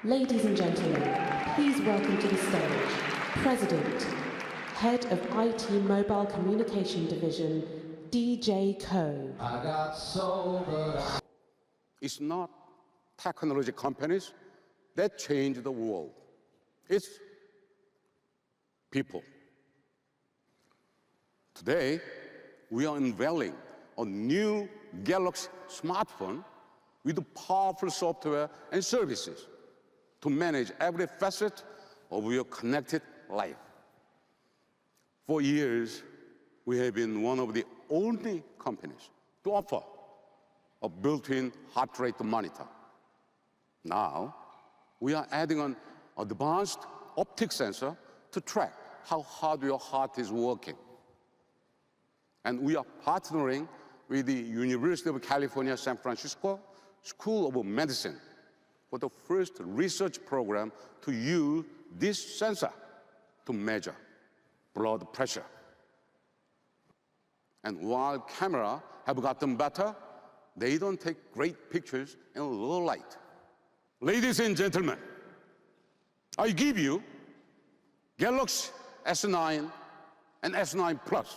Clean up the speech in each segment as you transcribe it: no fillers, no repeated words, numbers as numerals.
Ladies and gentlemen, please welcome to the stage President, Head of IT Mobile Communication Division, DJ Co. I got sober. It's not technology companies that change the world. It's people. Today, we are unveiling a new Galaxy smartphone with powerful software and services to manage every facet of your connected life. For years, we have been one of the only companies to offer a built-in heart rate monitor. Now, we are adding an advanced optic sensor to track how hard your heart is working. And we are partnering with the University of California, San Francisco School of Medicine for the first research program to use this sensor to measure blood pressure. And while cameras have gotten better, they don't take great pictures in low light. Ladies and gentlemen, I give you Galaxy S9 and S9 Plus.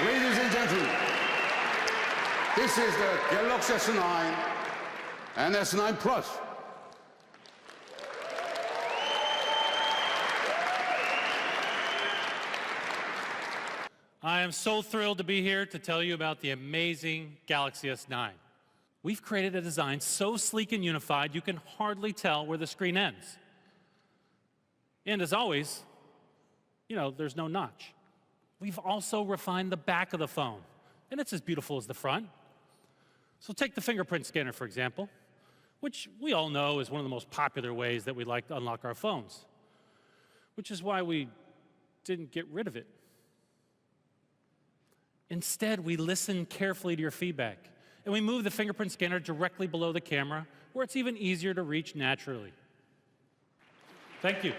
Ladies and gentlemen, this is the Galaxy S9 and S9 Plus. I am so thrilled to be here to tell you about the amazing Galaxy S9. We've created a design so sleek and unified you can hardly tell where the screen ends. And as always, there's no notch. We've also refined the back of the phone, and it's as beautiful as the front. So take the fingerprint scanner, for example, which we all know is one of the most popular ways that we like to unlock our phones, which is why we didn't get rid of it. Instead, we listen carefully to your feedback, and we move the fingerprint scanner directly below the camera, where it's even easier to reach naturally. Thank you.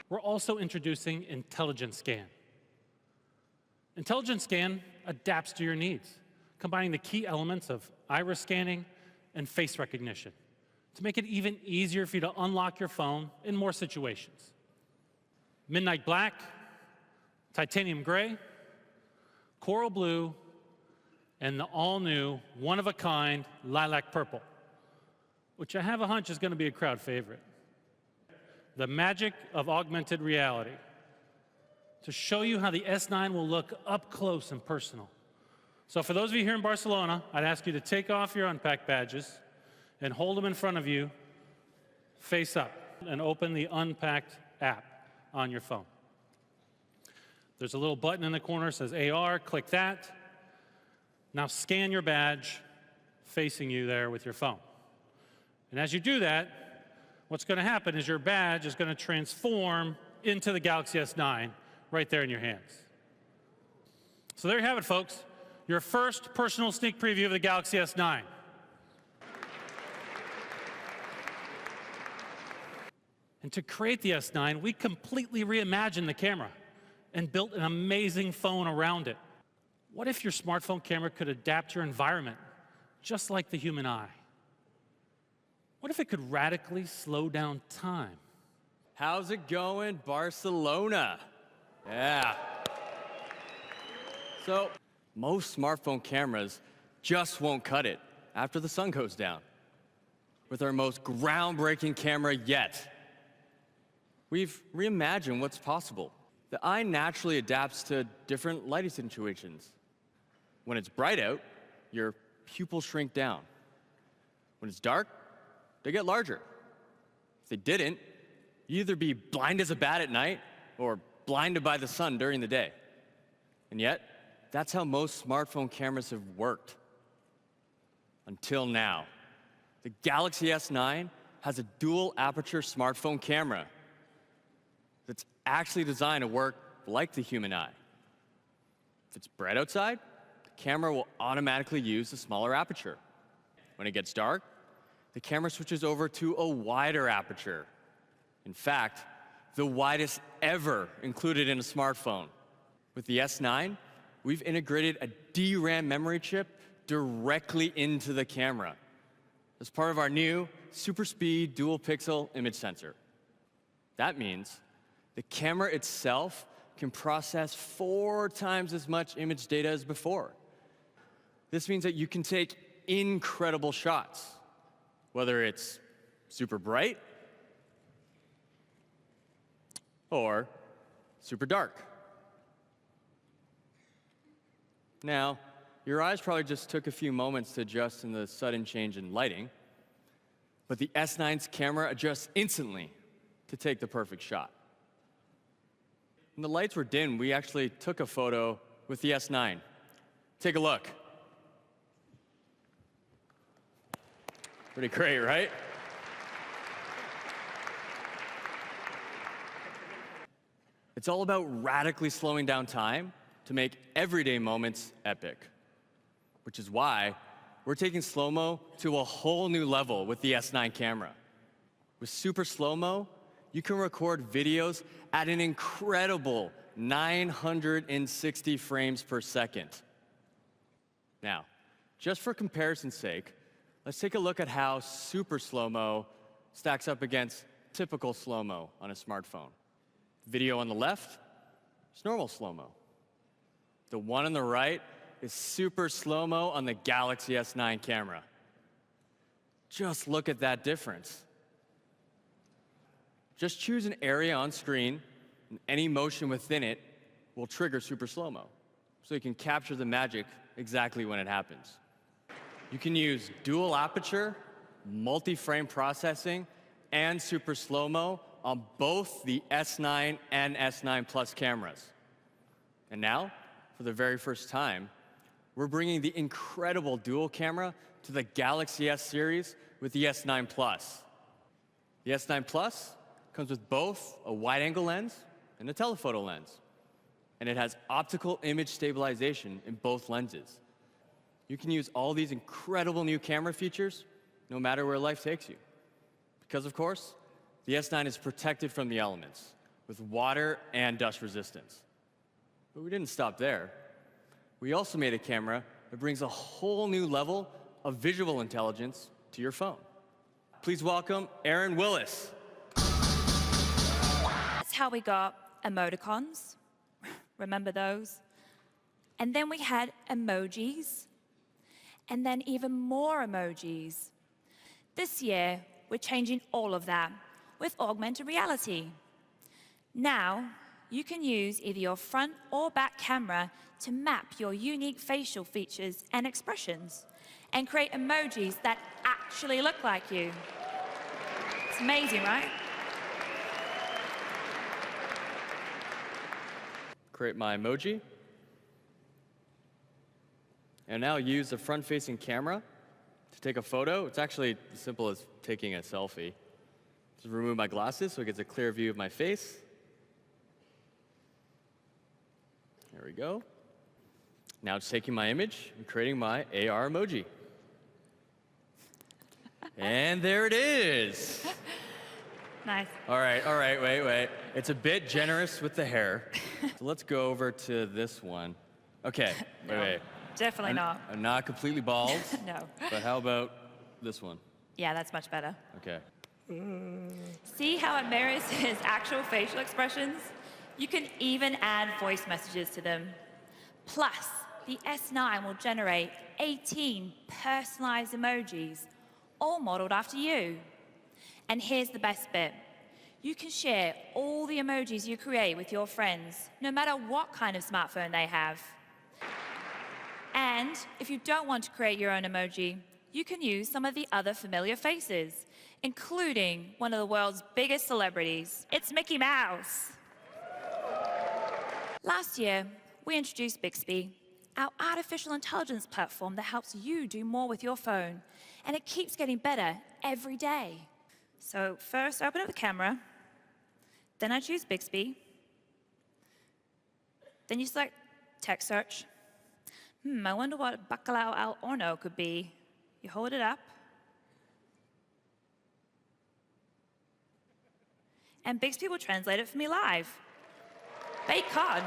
We're also introducing Intelligent Scan. Intelligent Scan adapts to your needs, combining the key elements of iris scanning and face recognition to make it even easier for you to unlock your phone in more situations. Midnight Black, Titanium Gray, Coral Blue, and the all-new, one-of-a-kind Lilac Purple, which I have a hunch is going to be a crowd favorite. The magic of augmented reality, to show you how the S9 will look up close and personal. So for those of you here in Barcelona, I'd ask you to take off your Unpacked badges and hold them in front of you, face up, and open the Unpacked app on your phone. There's a little button in the corner that says AR, click that. Now scan your badge facing you there with your phone. And as you do that, what's going to happen is your badge is going to transform into the Galaxy S9 right there in your hands. So there you have it, folks. Your first personal sneak preview of the Galaxy S9. And to create the S9, we completely reimagined the camera and built an amazing phone around it. What if your smartphone camera could adapt to your environment, just like the human eye? What if it could radically slow down time? How's it going, Barcelona? Yeah. So, most smartphone cameras just won't cut it after the sun goes down. With our most groundbreaking camera yet, we've reimagined what's possible. The eye naturally adapts to different lighting situations. When it's bright out, your pupils shrink down. When it's dark, they get larger. If they didn't, you'd either be blind as a bat at night or blinded by the sun during the day. And yet, that's how most smartphone cameras have worked. Until now. The Galaxy S9 has a dual aperture smartphone camera that's actually designed to work like the human eye. If it's bright outside, the camera will automatically use the smaller aperture. When it gets dark, the camera switches over to a wider aperture. In fact, the widest ever included in a smartphone. With the S9, we've integrated a DRAM memory chip directly into the camera as part of our new super speed dual pixel image sensor. That means the camera itself can process 4 times as much image data as before. This means that you can take incredible shots, whether it's super bright or super dark. Now, your eyes probably just took a few moments to adjust in the sudden change in lighting, but the S9's camera adjusts instantly to take the perfect shot. When the lights were dim, we actually took a photo with the S9. Take a look. Pretty great, right? It's all about radically slowing down time to make everyday moments epic. Which is why we're taking slow-mo to a whole new level with the S9 camera. With super slow-mo, you can record videos at an incredible 960 frames per second. Now, just for comparison's sake, let's take a look at how super slow-mo stacks up against typical slow-mo on a smartphone. Video on the left is normal slow-mo. The one on the right is super slow-mo on the Galaxy S9 camera. Just look at that difference. Just choose an area on screen, and any motion within it will trigger super slow-mo, so you can capture the magic exactly when it happens. You can use dual aperture, multi-frame processing, and super slow-mo on both the S9 and S9 Plus cameras. And now, for the very first time, we're bringing the incredible dual camera to the Galaxy S series with the S9 Plus. The S9 Plus comes with both a wide-angle lens and a telephoto lens. And it has optical image stabilization in both lenses. You can use all these incredible new camera features no matter where life takes you. Because, of course, the S9 is protected from the elements with water and dust resistance. But we didn't stop there. We also made a camera that brings a whole new level of visual intelligence to your phone. Please welcome Aaron Willis. That's how we got emoticons. Remember those? And then we had emojis. And then even more emojis. This year, we're changing all of that with augmented reality. Now, you can use either your front or back camera to map your unique facial features and expressions and create emojis that actually look like you. It's amazing, right? Create my emoji. And now use the front-facing camera to take a photo. It's actually as simple as taking a selfie. Just remove my glasses so it gets a clear view of my face. There we go. Now it's taking my image and creating my AR emoji. And there it is. Nice. All right, wait. It's a bit generous with the hair. So let's go over to this one. Okay, wait. Definitely not. I'm not completely bald. No. But how about this one? Yeah, that's much better. Okay. See how it mirrors his actual facial expressions? You can even add voice messages to them. Plus, the S9 will generate 18 personalized emojis, all modeled after you. And here's the best bit. You can share all the emojis you create with your friends, no matter what kind of smartphone they have. And if you don't want to create your own emoji, you can use some of the other familiar faces, including one of the world's biggest celebrities. It's Mickey Mouse. Last year, we introduced Bixby, our artificial intelligence platform that helps you do more with your phone, and it keeps getting better every day. So first, open up the camera, then I choose Bixby, then you select text search. I wonder what bacalao al horno could be. You hold it up, and Bixby will translate it for me live. Baked cod.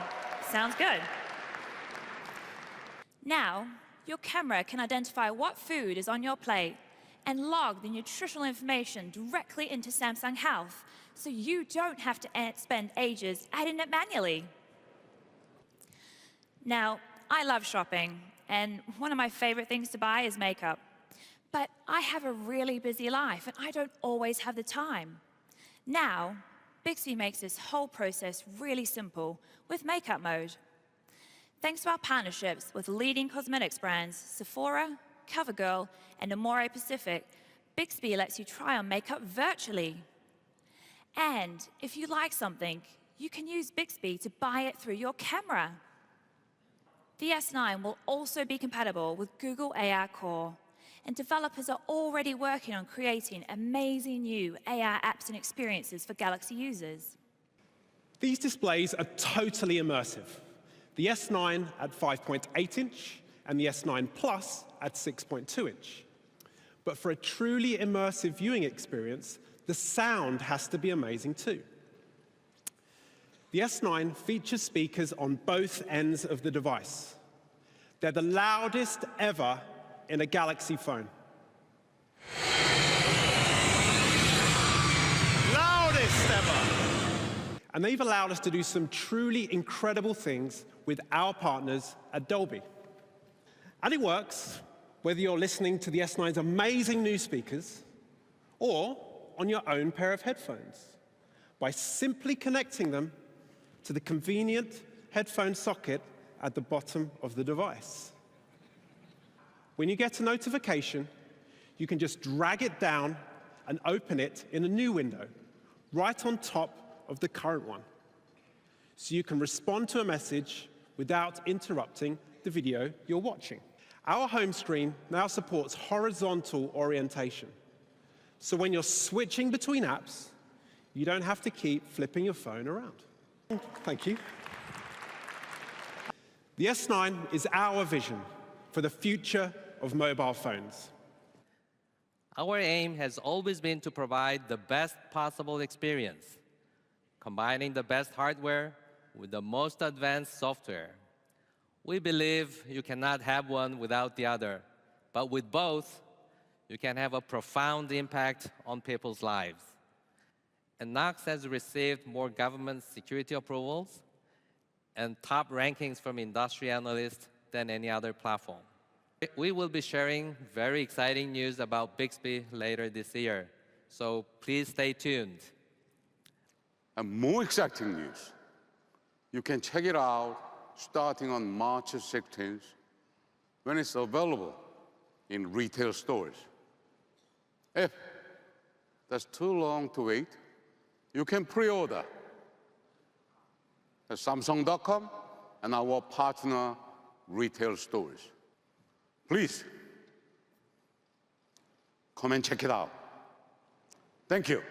Sounds good. Now, your camera can identify what food is on your plate and log the nutritional information directly into Samsung Health, so you don't have to spend ages adding it manually. Now, I love shopping, and one of my favorite things to buy is makeup. But I have a really busy life, and I don't always have the time. Now, Bixby makes this whole process really simple with makeup mode. Thanks to our partnerships with leading cosmetics brands Sephora, CoverGirl, and Amore Pacific, Bixby lets you try on makeup virtually. And if you like something, you can use Bixby to buy it through your camera. The S9 will also be compatible with Google AR Core, and developers are already working on creating amazing new AR apps and experiences for Galaxy users. These displays are totally immersive. The S9 at 5.8-inch and the S9 Plus at 6.2-inch. But for a truly immersive viewing experience, the sound has to be amazing too. The S9 features speakers on both ends of the device. They're the loudest ever in a Galaxy phone. Loudest ever! And they've allowed us to do some truly incredible things with our partners at Dolby. And it works whether you're listening to the S9's amazing new speakers or on your own pair of headphones by simply connecting them to the convenient headphone socket at the bottom of the device. When you get a notification, you can just drag it down and open it in a new window, right on top of the current one. So you can respond to a message without interrupting the video you're watching. Our home screen now supports horizontal orientation. So when you're switching between apps, you don't have to keep flipping your phone around. Thank you. The S9 is our vision for the future of mobile phones. Our aim has always been to provide the best possible experience, combining the best hardware with the most advanced software. We believe you cannot have one without the other, but with both, you can have a profound impact on people's lives. And Knox has received more government security approvals and top rankings from industry analysts than any other platform. We will be sharing very exciting news about Bixby later this year, so please stay tuned. And more exciting news. You can check it out starting on March 16th when it's available in retail stores. If that's too long to wait, you can pre-order at Samsung.com and our partner retail stores. Please, come and check it out. Thank you.